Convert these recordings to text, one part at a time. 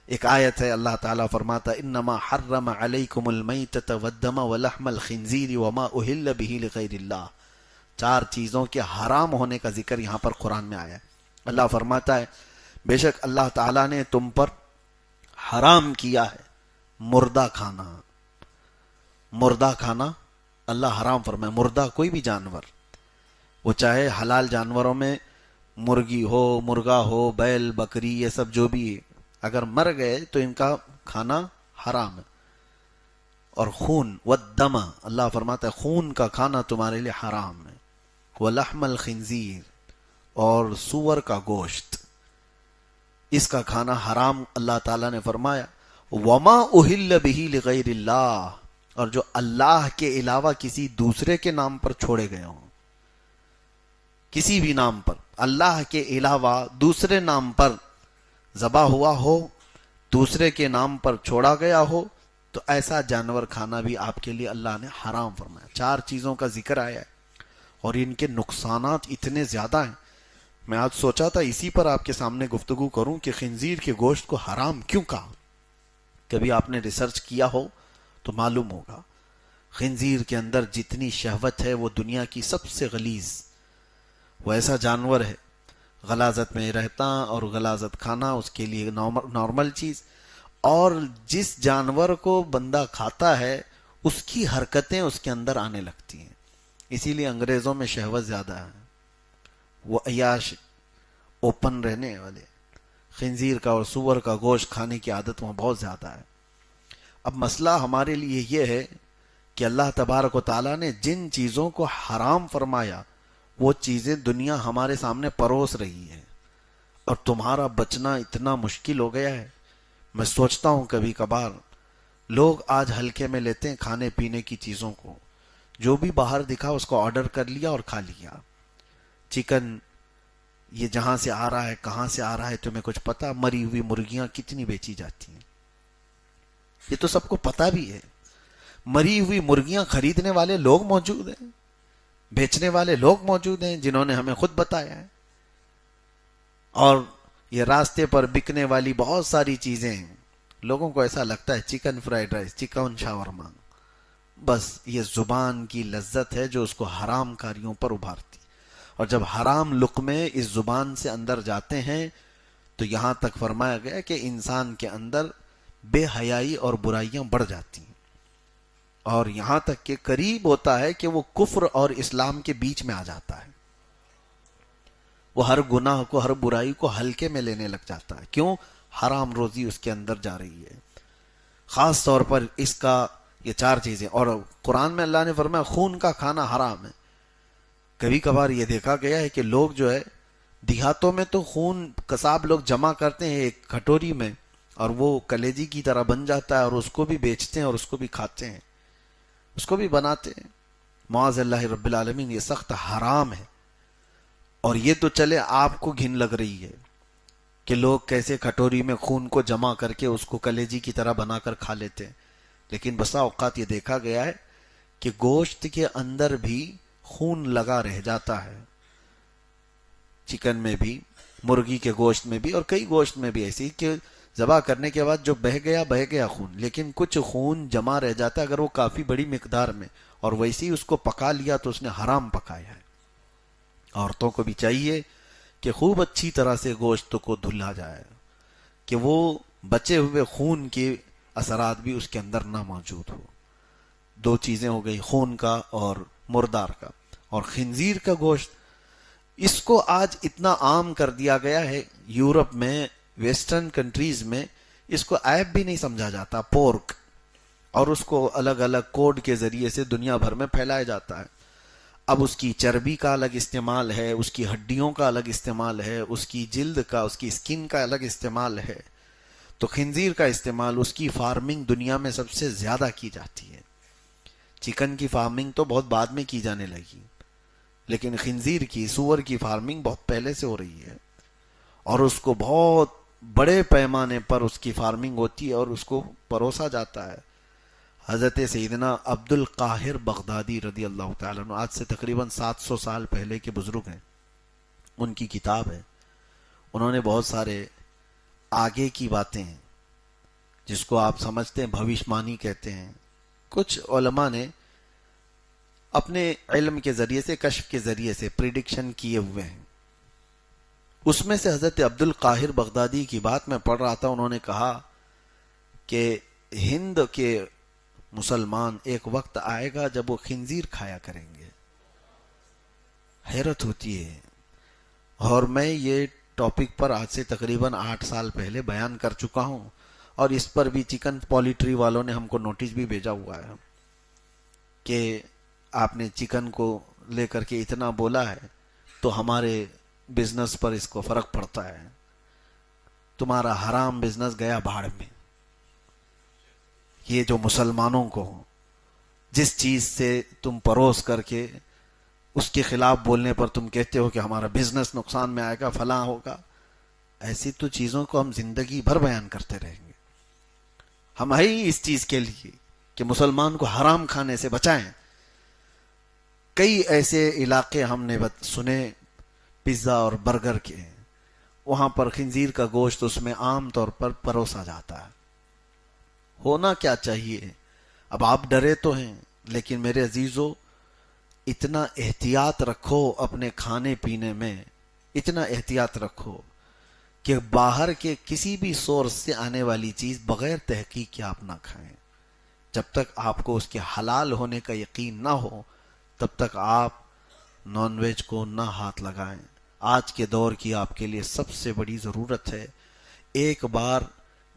ایک آیت ہے اللہ تعالیٰ فرماتا انما حرم علیکم المیتۃ والدم ولحم الخنزیر وما اہل بہ لغیر اللہ. 4 چیزوں کے حرام ہونے کا ذکر یہاں پر قرآن میں آیا ہے. اللہ فرماتا ہے بے شک اللہ تعالیٰ نے تم پر حرام کیا ہے مردہ کھانا. مردہ کھانا اللہ حرام فرمائے. مردہ کوئی بھی جانور، وہ چاہے حلال جانوروں میں مرغی ہو، مرغا ہو، بیل، بکری، یہ سب جو بھی اگر مر گئے تو ان کا کھانا حرام ہے. اور خون والدم، اللہ فرماتا ہے خون کا کھانا تمہارے لیے حرام ہے. ولحم الخنزیر، اور سور کا گوشت، اس کا کھانا حرام اللہ تعالیٰ نے فرمایا. وما اہل بہ لغیر اللہ، اور جو اللہ کے علاوہ کسی دوسرے کے نام پر چھوڑے گئے ہوں، کسی بھی نام پر اللہ کے علاوہ دوسرے نام پر ذبح ہوا ہو، دوسرے کے نام پر چھوڑا گیا ہو، تو ایسا جانور کھانا بھی آپ کے لیے اللہ نے حرام فرمایا. 4 چیزوں کا ذکر آیا ہے اور ان کے نقصانات اتنے زیادہ ہیں. میں آج سوچا تھا اسی پر آپ کے سامنے گفتگو کروں کہ خنزیر کے گوشت کو حرام کیوں کہا. کبھی آپ نے ریسرچ کیا ہو تو معلوم ہوگا خنزیر کے اندر جتنی شہوت ہے وہ دنیا کی سب سے غلیظ، وہ ایسا جانور ہے غلاظت میں رہتا اور غلاظت کھانا اس کے لیے نارمل چیز. اور جس جانور کو بندہ کھاتا ہے اس کی حرکتیں اس کے اندر آنے لگتی ہیں. اسی لیے انگریزوں میں شہوت زیادہ ہے، وہ عیاش اوپن رہنے والے. خنزیر کا اور سور کا گوشت کھانے کی عادت وہاں بہت زیادہ ہے. اب مسئلہ ہمارے لیے یہ ہے کہ اللہ تبارک و تعالیٰ نے جن چیزوں کو حرام فرمایا وہ چیزیں دنیا ہمارے سامنے پروس رہی ہے اور تمہارا بچنا اتنا مشکل ہو گیا ہے. میں سوچتا ہوں کبھی کبھار لوگ آج ہلکے میں لیتے ہیں کھانے پینے کی چیزوں کو، جو بھی باہر دکھا اس کو آرڈر کر لیا اور کھا لیا. چکن یہ جہاں سے آ رہا ہے کہاں سے آ رہا ہے تمہیں کچھ پتا؟ مری ہوئی مرغیاں کتنی بیچی جاتی ہیں یہ تو سب کو پتا بھی ہے. مری ہوئی مرغیاں خریدنے والے لوگ موجود ہیں، بیچنے والے لوگ موجود ہیں جنہوں نے ہمیں خود بتایا ہے. اور یہ راستے پر بکنے والی بہت ساری چیزیں ہیں. لوگوں کو ایسا لگتا ہے چکن فرائیڈ رائس، چکن شاورما، بس یہ زبان کی لذت ہے جو اس کو حرام کاریوں پر ابھارتی. اور جب حرام لقمے اس زبان سے اندر جاتے ہیں تو یہاں تک فرمایا گیا کہ انسان کے اندر بے حیائی اور برائیاں بڑھ جاتی ہیں، اور یہاں تک کہ قریب ہوتا ہے کہ وہ کفر اور اسلام کے بیچ میں آ جاتا ہے. وہ ہر گناہ کو، ہر برائی کو ہلکے میں لینے لگ جاتا ہے. کیوں؟ حرام روزی اس کے اندر جا رہی ہے. خاص طور پر اس کا یہ 4 چیزیں. اور قرآن میں اللہ نے فرمایا خون کا کھانا حرام ہے. کبھی کبھار یہ دیکھا گیا ہے کہ لوگ جو ہے دیہاتوں میں تو خون قصاب لوگ جمع کرتے ہیں ایک کٹوری میں، اور وہ کلیجی کی طرح بن جاتا ہے اور اس کو بھی بیچتے ہیں اور اس کو بھی کھاتے ہیں، اس کو بھی بناتے ہیں. معاذ اللہ رب العالمین، یہ سخت حرام ہے. اور یہ تو چلے آپ کو گھن لگ رہی ہے کہ لوگ کیسے کٹوری میں خون کو جمع کر کے اس کو کلیجی کی طرح بنا کر کھا لیتے ہیں، لیکن بسا اوقات یہ دیکھا گیا ہے کہ گوشت کے اندر بھی خون لگا رہ جاتا ہے. چکن میں بھی، مرغی کے گوشت میں بھی، اور کئی گوشت میں بھی ایسی کہ ذبح کرنے کے بعد جو بہ گیا خون، لیکن کچھ خون جمع رہ جاتا ہے اگر وہ کافی بڑی مقدار میں، اور ویسے ہی اس کو پکا لیا تو اس نے حرام پکایا ہے. عورتوں کو بھی چاہیے کہ خوب اچھی طرح سے گوشت کو دھلا جائے کہ وہ بچے ہوئے خون کے اثرات بھی اس کے اندر نہ موجود ہو. 2 چیزیں ہو گئی، خون کا اور مردار کا. اور خنزیر کا گوشت، اس کو آج اتنا عام کر دیا گیا ہے یورپ میں، ویسٹرن کنٹریز میں اس کو عیب بھی نہیں سمجھا جاتا پورک، اور اس کو الگ الگ کوڈ کے ذریعے سے دنیا بھر میں پھیلایا جاتا ہے. اب اس کی چربی کا الگ استعمال ہے، اس کی ہڈیوں کا الگ استعمال ہے، اس کی جلد کا، اس کی اسکن کا الگ استعمال ہے. تو خنزیر کا استعمال، اس کی فارمنگ دنیا میں سب سے زیادہ کی جاتی ہے. چکن کی فارمنگ تو بہت بعد میں کی جانے لگی، لیکن خنزیر کی، سور کی فارمنگ بہت پہلے سے ہو رہی ہے، اور اس کو بہت بڑے پیمانے پر اس کی فارمنگ ہوتی ہے اور اس کو پروسا جاتا ہے. حضرت سیدنا عبد القاہر بغدادی رضی اللہ تعالیٰ عنہ، آج سے تقریباً 700 سال پہلے کے بزرگ ہیں، ان کی کتاب ہے. انہوں نے بہت سارے آگے کی باتیں ہیں جس کو آپ سمجھتے ہیں بھوشمانی کہتے ہیں. کچھ علماء نے اپنے علم کے ذریعے سے، کشف کے ذریعے سے پریڈکشن کیے ہوئے ہیں. اس میں سے حضرت عبد القاہر بغدادی کی بات میں پڑھ رہا تھا. انہوں نے کہا کہ ہند کے مسلمان ایک وقت آئے گا جب وہ خنزیر کھایا کریں گے. حیرت ہوتی ہے. اور میں یہ ٹاپک پر آج سے تقریباً 8 سال پہلے بیان کر چکا ہوں، اور اس پر بھی چکن پولیٹری والوں نے ہم کو نوٹس بھی بھیجا ہوا ہے کہ آپ نے چکن کو لے کر کے اتنا بولا ہے تو ہمارے بزنس پر اس کو فرق پڑتا ہے. تمہارا حرام بزنس گیا بھاڑ میں. یہ جو مسلمانوں کو جس چیز سے تم پروس کر کے اس کے خلاف بولنے پر تم کہتے ہو کہ ہمارا بزنس نقصان میں آئے گا، فلاں ہوگا، ایسی تو چیزوں کو ہم زندگی بھر بیان کرتے رہیں گے. ہم ہے ہی اس چیز کے لیے کہ مسلمان کو حرام کھانے سے بچائیں. کئی ایسے علاقے ہم نے سنے پیزا اور برگر کے، وہاں پر خنزیر کا گوشت اس میں عام طور پر پروسا جاتا ہے. ہونا کیا چاہیے؟ اب آپ ڈرے تو ہیں، لیکن میرے عزیزو اتنا احتیاط رکھو اپنے کھانے پینے میں، اتنا احتیاط رکھو کہ باہر کے کسی بھی سورس سے آنے والی چیز بغیر تحقیق کے آپ نہ کھائیں. جب تک آپ کو اس کے حلال ہونے کا یقین نہ ہو تب تک آپ نان ویج کو نہ ہاتھ لگائیں. آج کے دور کی آپ کے لیے سب سے بڑی ضرورت ہے. ایک بار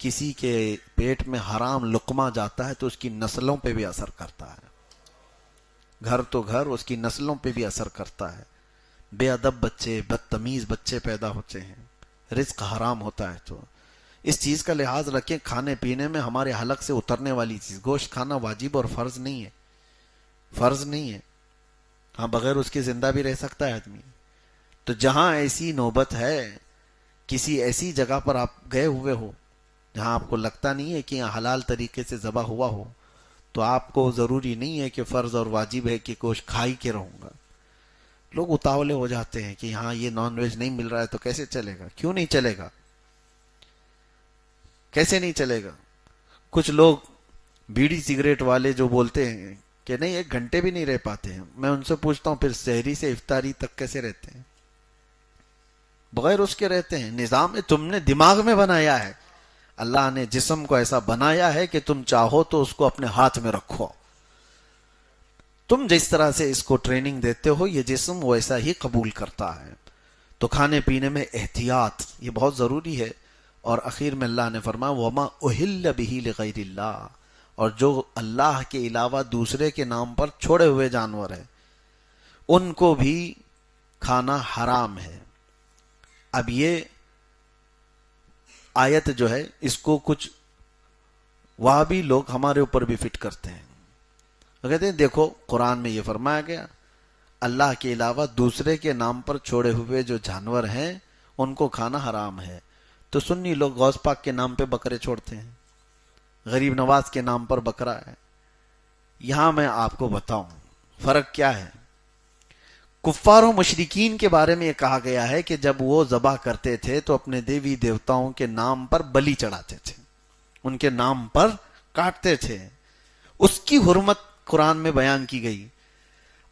کسی کے پیٹ میں حرام لقمہ جاتا ہے تو اس کی نسلوں پہ بھی اثر کرتا ہے. گھر تو گھر، اس کی نسلوں پہ بھی اثر کرتا ہے. بے ادب بچے، بدتمیز بچے پیدا ہوتے ہیں. رزق حرام ہوتا ہے. تو اس چیز کا لحاظ رکھیں. کھانے پینے میں ہمارے حلق سے اترنے والی چیز، گوشت کھانا واجب اور فرض نہیں ہے. فرض نہیں ہے. ہاں بغیر اس کے زندہ بھی رہ سکتا ہے آدمی. تو جہاں ایسی نوبت ہے، کسی ایسی جگہ پر آپ گئے ہوئے ہو جہاں آپ کو لگتا نہیں ہے کہ یہاں حلال طریقے سے ذبح ہوا ہو، تو آپ کو ضروری نہیں ہے کہ فرض اور واجب ہے کہ گوشت کھا ہی کے رہوں گا. لوگ اتاولے ہو جاتے ہیں کہ یہاں یہ نان ویج نہیں مل رہا ہے تو کیسے چلے گا. کیوں نہیں چلے گا؟ کیسے نہیں چلے گا؟ کچھ لوگ بیڑی سگریٹ والے جو بولتے ہیں کہ نہیں 1 گھنٹے بھی نہیں رہ پاتے ہیں، میں ان سے پوچھتا ہوں پھر سحری سے افطاری تک کیسے رہتے ہیں؟ بغیر اس کے رہتے ہیں. نظام تم نے دماغ میں بنایا ہے. اللہ نے جسم کو ایسا بنایا ہے کہ تم چاہو تو اس کو اپنے ہاتھ میں رکھو. تم جس طرح سے اس کو ٹریننگ دیتے ہو یہ جسم ویسا ہی قبول کرتا ہے. تو کھانے پینے میں احتیاط یہ بہت ضروری ہے. اور اخیر میں اللہ نے فرمایا وَمَا أُهِلَّ بِهِ لِغَيْرِ اللَّهِ، اور جو اللہ کے علاوہ دوسرے کے نام پر چھوڑے ہوئے جانور ہیں ان کو بھی کھانا حرام ہے. اب یہ آیت جو ہے اس کو کچھ وہابی لوگ ہمارے اوپر بھی فٹ کرتے ہیں. وہ کہتے ہیں دیکھو قرآن میں یہ فرمایا گیا اللہ کے علاوہ دوسرے کے نام پر چھوڑے ہوئے جو جانور ہیں ان کو کھانا حرام ہے. تو سنی لوگ غوث پاک کے نام پہ بکرے چھوڑتے ہیں، غریب نواز کے نام پر بکرا ہے. یہاں میں آپ کو بتاؤں فرق کیا ہے. کفار و مشرکین کے بارے میں یہ کہا گیا ہے کہ جب وہ ذبح کرتے تھے تو اپنے دیوی دیوتاؤں کے نام پر بلی چڑھاتے تھے، ان کے نام پر کاٹتے تھے. اس کی حرمت قرآن میں بیان کی گئی.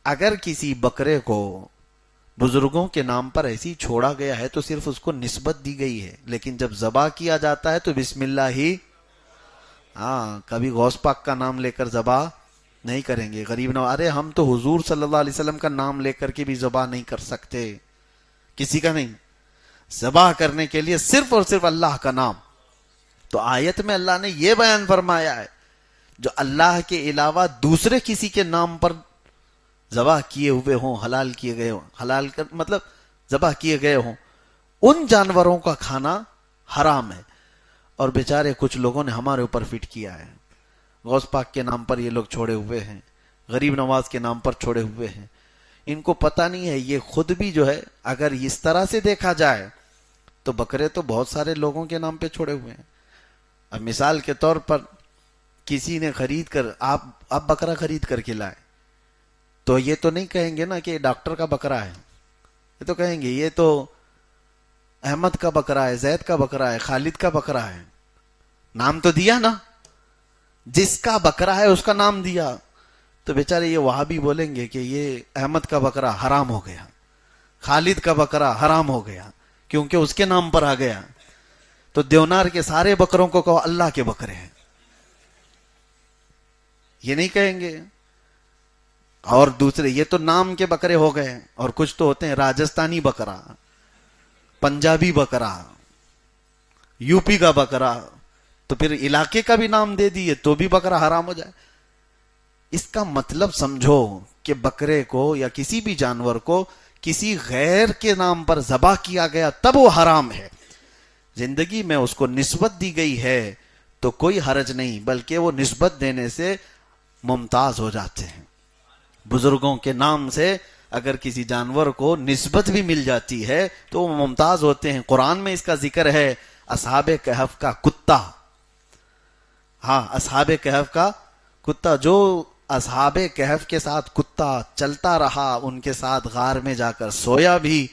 اگر کسی بکرے کو بزرگوں کے نام پر ایسی چھوڑا گیا ہے تو صرف اس کو نسبت دی گئی ہے، لیکن جب ذبح کیا جاتا ہے تو بسم اللہ ہی. ہاں کبھی غوث پاک کا نام لے کر ذبح نہیں کریں گے. غریب نواز، ارے ہم تو حضور صلی اللہ علیہ وسلم کا نام لے کر کے بھی ذبح نہیں کر سکتے، کسی کا نہیں. ذبح کرنے کے لیے صرف اور صرف اللہ کا نام. تو آیت میں اللہ نے یہ بیان فرمایا ہے جو اللہ کے علاوہ دوسرے کسی کے نام پر ذبح کیے ہوئے ہوں، حلال کیے گئے ہوں، حلال کر مطلب ذبح کیے گئے ہوں، ان جانوروں کا کھانا حرام ہے. اور بیچارے کچھ لوگوں نے ہمارے اوپر فٹ کیا ہے. غوث پاک کے نام پر یہ لوگ چھوڑے ہوئے ہیں، غریب نواز کے نام پر چھوڑے ہوئے ہیں. ان کو پتہ نہیں ہے یہ خود بھی جو ہے اگر اس طرح سے دیکھا جائے تو بکرے تو بہت سارے لوگوں کے نام پہ چھوڑے ہوئے ہیں. اب مثال کے طور پر کسی نے خرید کر آپ بکرا خرید کر کے لائے تو یہ تو نہیں کہیں گے نا کہ ڈاکٹر کا بکرا ہے. یہ تو کہیں گے یہ تو احمد کا بکرا ہے، زید کا بکرا ہے، خالد کا بکرا ہے. نام تو دیا نا, جس کا بکرا ہے اس کا نام دیا. تو بیچارے یہ وہابی بولیں گے کہ یہ احمد کا بکرا حرام ہو گیا, خالد کا بکرا حرام ہو گیا کیونکہ اس کے نام پر آ گیا. تو دیونار کے سارے بکروں کو کہو اللہ کے بکرے ہیں, یہ نہیں کہیں گے. اور دوسرے یہ تو نام کے بکرے ہو گئے, اور کچھ تو ہوتے ہیں راجستھانی بکرا, پنجابی بکرا, یو پی کا بکرا, تو پھر علاقے کا بھی نام دے دیے تو بھی بکرا حرام ہو جائے. اس کا مطلب سمجھو کہ بکرے کو یا کسی بھی جانور کو کسی غیر کے نام پر ذبح کیا گیا تب وہ حرام ہے. زندگی میں اس کو نسبت دی گئی ہے تو کوئی حرج نہیں, بلکہ وہ نسبت دینے سے ممتاز ہو جاتے ہیں. بزرگوں کے نام سے اگر کسی جانور کو نسبت بھی مل جاتی ہے تو وہ ممتاز ہوتے ہیں. قرآن میں اس کا ذکر ہے, اصحاب کہف کا کتا. ہاں, اصحاب کہف کا کتا, جو اصحاب کہف کے ساتھ کتا چلتا رہا, ان کے ساتھ غار میں جا کر سویا بھی.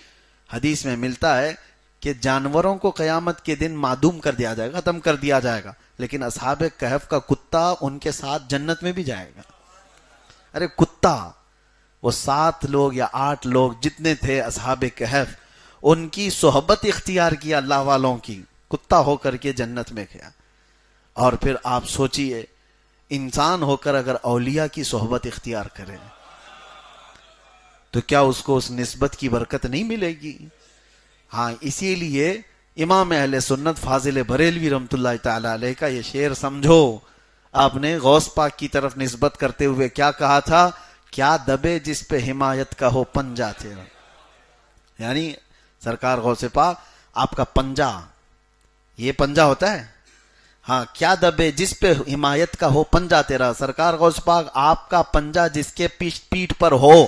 حدیث میں ملتا ہے کہ جانوروں کو قیامت کے دن معدوم کر دیا جائے گا, ختم کر دیا جائے گا, لیکن اصحاب کہف کا کتا ان کے ساتھ جنت میں بھی جائے گا. ارے کتا, وہ 7 لوگ یا 8 لوگ جتنے تھے اصحاب کہف, ان کی صحبت اختیار کیا اللہ والوں کی, کتا ہو کر کے جنت میں گیا. اور پھر آپ سوچئے انسان ہو کر اگر اولیاء کی صحبت اختیار کرے تو کیا اس کو اس نسبت کی برکت نہیں ملے گی؟ ہاں, اسی لیے امام اہل سنت فاضل بریلوی رحمۃ اللہ تعالی علیہ کا یہ شعر سمجھو. آپ نے غوث پاک کی طرف نسبت کرتے ہوئے کیا کہا تھا, کیا دبے جس پہ حمایت کا ہو پنجا تیرا. یعنی سرکار غوث پاک آپ کا پنجا, یہ پنجا ہوتا ہے, ہاں, کیا دبے جس پہ حمایت کا ہو پنجا تیرا. سرکار غوث پاک آپ کا پنجا جس کے پیٹھ پر ہو,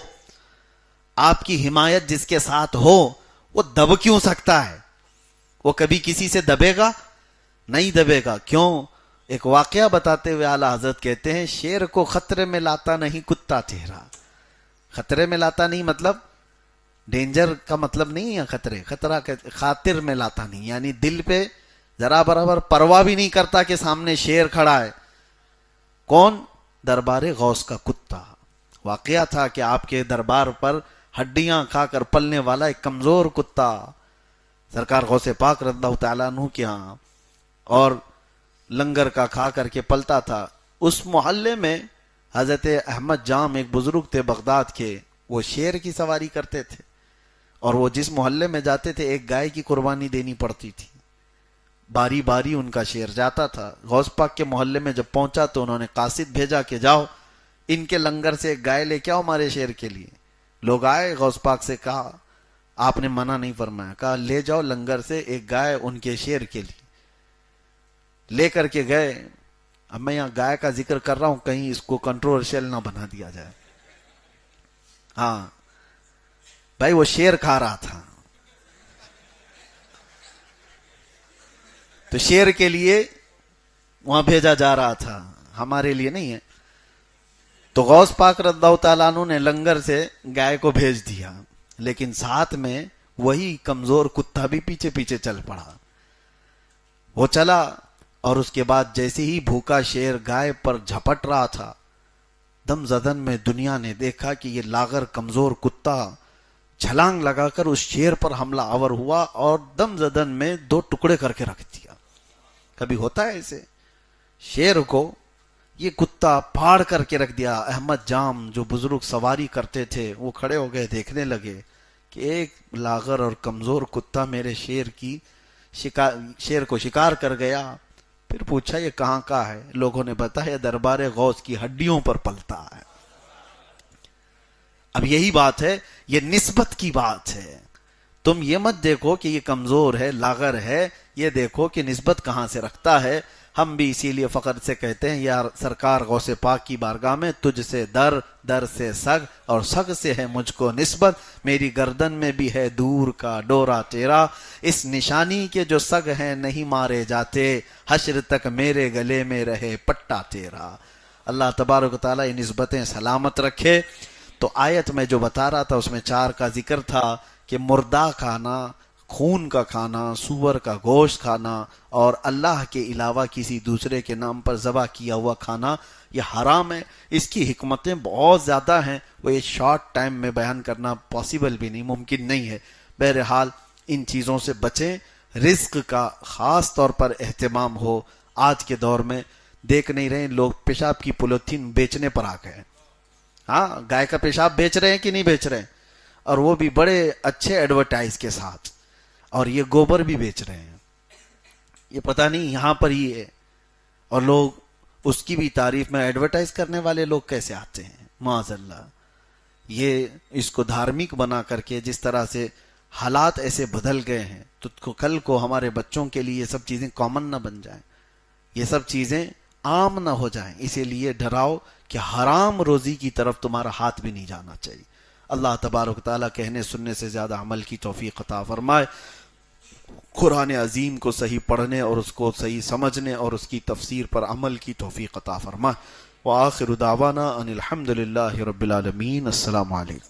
آپ کی حمایت جس کے ساتھ ہو, وہ دب کیوں سکتا ہے؟ وہ کبھی کسی سے دبے گا نہیں, دبے گا. کیوں؟ ایک واقعہ بتاتے ہوئے اعلیٰ حضرت کہتے ہیں, شیر کو خطرے میں لاتا نہیں کتا تیرا. خطرے میں لاتا نہیں مطلب ڈینجر کا مطلب نہیں ہے, خطرہ خاطر میں لاتا نہیں, یعنی دل پہ ذرا برابر پرواہ بھی نہیں کرتا کہ سامنے شیر کھڑا ہے. کون؟ دربار غوث کا کتا. واقعہ تھا کہ آپ کے دربار پر ہڈیاں کھا کر پلنے والا ایک کمزور کتا سرکار غوث پاک رضی اللہ تعالیٰ عنہ کے ہاں, اور لنگر کا کھا کر کے پلتا تھا. اس محلے میں حضرت احمد جام ایک بزرگ تھے بغداد کے, وہ شیر کی سواری کرتے تھے, اور وہ جس محلے میں جاتے تھے ایک گائے کی قربانی دینی پڑتی تھی. باری باری ان کا شیر جاتا تھا. غوث پاک کے محلے میں جب پہنچا تو انہوں نے قاصد بھیجا کہ جاؤ ان کے لنگر سے ایک گائے لے کے آؤ ہمارے شیر کے لیے. لوگ آئے, غوث پاک سے کہا, آپ نے منع نہیں فرمایا, کہا لے جاؤ لنگر سے ایک گائے ان کے شیر کے لیے. لے کر کے گئے. اب میں یہاں گائے کا ذکر کر رہا ہوں, کہیں اس کو کنٹروورشل نہ بنا دیا جائے. ہاں بھائی, وہ شیر کھا رہا تھا, تو شیر کے لیے وہاں بھیجا جا رہا تھا, ہمارے لیے نہیں ہے. تو غوث پاک رضی اللہ تعالیٰ عنہ نے لنگر سے گائے کو بھیج دیا, لیکن ساتھ میں وہی کمزور کتا بھی پیچھے پیچھے چل پڑا. وہ چلا, اور اس کے بعد جیسے ہی بھوکا شیر گائے پر جھپٹ رہا تھا, دم زدن میں دنیا نے دیکھا کہ یہ لاغر کمزور کتا چھلانگ لگا کر اس شیر پر حملہ آور ہوا اور دم زدن میں 2 ٹکڑے کر کے رکھ دیا. کبھی ہوتا ہے ایسے؟ شیر کو یہ کتا پھاڑ کر کے رکھ دیا. احمد جام جو بزرگ سواری کرتے تھے وہ کھڑے ہو گئے, دیکھنے لگے کہ ایک لاغر اور کمزور کتا میرے شیر کو شکار کر گیا. پھر پوچھا یہ کہاں کا ہے؟ لوگوں نے بتایا دربار غوث کی ہڈیوں پر پلتا ہے. اب یہی بات ہے, یہ نسبت کی بات ہے. تم یہ مت دیکھو کہ یہ کمزور ہے, لاغر ہے, یہ دیکھو کہ نسبت کہاں سے رکھتا ہے. ہم بھی اسی لیے فخر سے کہتے ہیں, یا سرکار غوث پاک کی بارگاہ میں تجھ سے در, در سے سگ, اور سگ سے ہے مجھ کو نسبت. میری گردن میں بھی ہے دور کا ڈورا تیرا, اس نشانی کے جو سگ ہیں نہیں مارے جاتے, حشر تک میرے گلے میں رہے پٹا تیرا. اللہ تبارک و تعالیٰ یہ نسبتیں سلامت رکھے. تو آیت میں جو بتا رہا تھا اس میں 4 کا ذکر تھا کہ مردہ کھانا, خون کا کھانا، سور کا گوشت کھانا اور اللہ کے علاوہ کسی دوسرے کے نام پر ذبح کیا ہوا کھانا یہ حرام ہے۔ اس کی حکمتیں بہت زیادہ ہیں، وہ یہ شارٹ ٹائم میں بیان کرنا پاسبل بھی نہیں، ممکن نہیں ہے۔ بہرحال ان چیزوں سے بچیں، رزق کا خاص طور پر اہتمام ہو۔ آج کے دور میں دیکھ نہیں رہے لوگ پیشاب کی پولیتھین بیچنے پر آ گئے، ہاں گائے کا پیشاب بیچ رہے ہیں کہ نہیں بیچ رہے ہیں، اور وہ بھی بڑے اچھے ایڈورٹائز کے ساتھ، اور یہ گوبر بھی بیچ رہے ہیں، یہ پتہ نہیں یہاں پر ہی ہے، اور لوگ اس کی بھی تعریف میں ایڈورٹائز کرنے والے لوگ کیسے آتے ہیں، معاذ اللہ۔ یہ اس کو دھارمک بنا کر کے جس طرح سے حالات ایسے بدل گئے ہیں تو کل کو ہمارے بچوں کے لیے یہ سب چیزیں کامن نہ بن جائیں، یہ سب چیزیں عام نہ ہو جائیں، اسی لیے ڈراؤ کہ حرام روزی کی طرف تمہارا ہاتھ بھی نہیں جانا چاہیے۔ اللہ تبارک تعالیٰ کہنے سننے سے زیادہ عمل کی توفیق عطا فرمائے، قرآن عظیم کو صحیح پڑھنے اور اس کو صحیح سمجھنے اور اس کی تفسیر پر عمل کی توفیق عطا فرمائے۔ وآخر دعوانا ان الحمد للہ رب العالمین۔ السلام علیکم۔